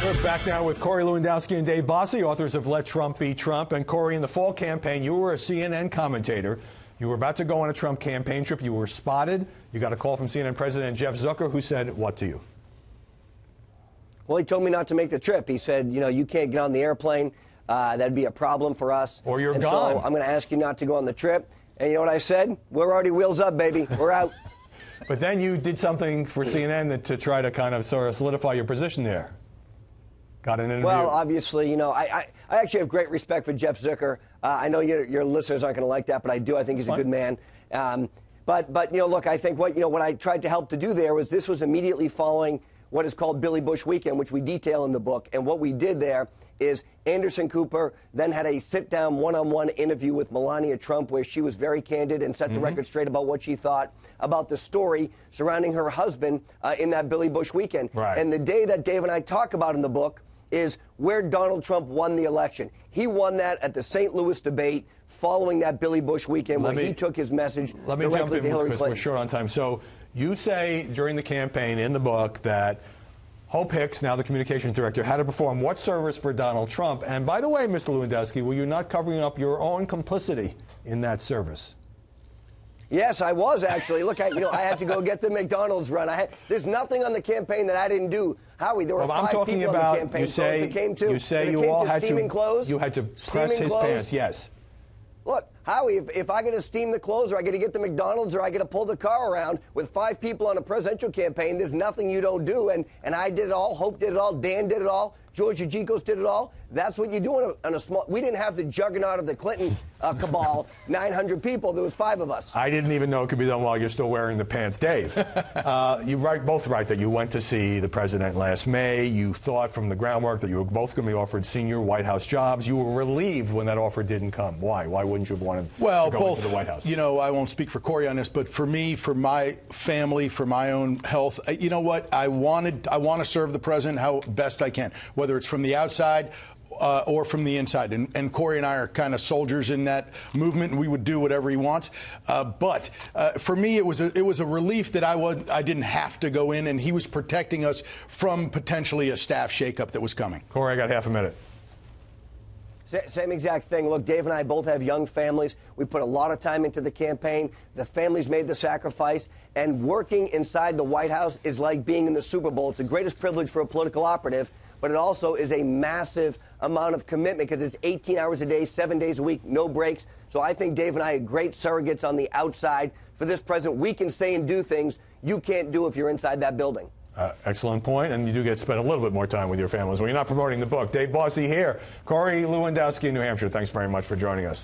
We're back now with Corey Lewandowski and Dave Bossie, authors of Let Trump Be Trump. And Corey, in the fall campaign, you were a CNN commentator. You were about to go on a Trump campaign trip. You were spotted. You got a call from CNN President Jeff Zucker, who said what to you? Well, he told me not to make the trip. He said, you know, you can't get on the airplane. That'd be a problem for us. Or you're and gone. So I'm going to ask you not to go on the trip. And you know what I said? We're already wheels up, baby. We're out. But then you did something for CNN to try to kind of sort of solidify your position there. Got an interview. Well, obviously, you know, I actually have great respect for Jeff Zucker. I know your listeners aren't going to like that, but I do. I think he's a good man. But you know, look, I think what I tried to help to do there was this was immediately following what is called Billy Bush Weekend, which we detail in the book. And what we did there is Anderson Cooper then had a sit-down one-on-one interview with Melania Trump where she was very candid and set the record straight about what she thought about the story surrounding her husband in that Billy Bush weekend. Right. And the day that Dave and I talk about in the book is where Donald Trump won the election. He won that at the St. Louis debate following that Billy Bush weekend where he took his message directly to Hillary Clinton. Because we're short on time. So you say during the campaign in the book that Hope Hicks, now the communications director, had to perform what service for Donald Trump? And by the way, Mr. Lewandowski, were you not covering up your own complicity in that service? Yes, I was actually. Look, I had to go get the McDonald's run. There's nothing on the campaign that I didn't do. Howie, there were five people on the campaign. You say, so if it came to, you say you all had steaming clothes, you had to press his pants, yes. Look, Howie, if I got to steam the clothes or I got to get the McDonald's or I got to pull the car around with five people on a presidential campaign, there's nothing you don't do. And I did it all. Hope did it all. Dan did it all. George Ajikos did it all. That's what you do on a small. We didn't have the juggernaut of the Clinton cabal, 900 people. There was five of us. I didn't even know it could be done while you're still wearing the pants. Dave, you both right that you went to see the president last May. You thought from the groundwork that you were both going to be offered senior White House jobs. You were relieved when that offer didn't come. Why? Why wouldn't you have wanted to go into the White House? You know, I won't speak for Corey on this, but for me, for my family, for my own health, you know what? I want to serve the president how best I can, whether it's from the outside or from the inside. And Corey and I are kind of soldiers in that movement, and we would do whatever he wants. But for me, it was a relief that I didn't have to go in, and he was protecting us from potentially a staff shakeup that was coming. Corey, I got half a minute. Same exact thing. Look, Dave and I both have young families. We put a lot of time into the campaign. The families made the sacrifice. And working inside the White House is like being in the Super Bowl. It's the greatest privilege for a political operative, but it also is a massive amount of commitment because it's 18 hours a day, 7 days a week, no breaks. So I think Dave and I are great surrogates on the outside for this president. We can say and do things you can't do if you're inside that building. Excellent point, and you do get to spend a little bit more time with your families when you're not promoting the book. Dave Bossie here, Corey Lewandowski in New Hampshire. Thanks very much for joining us.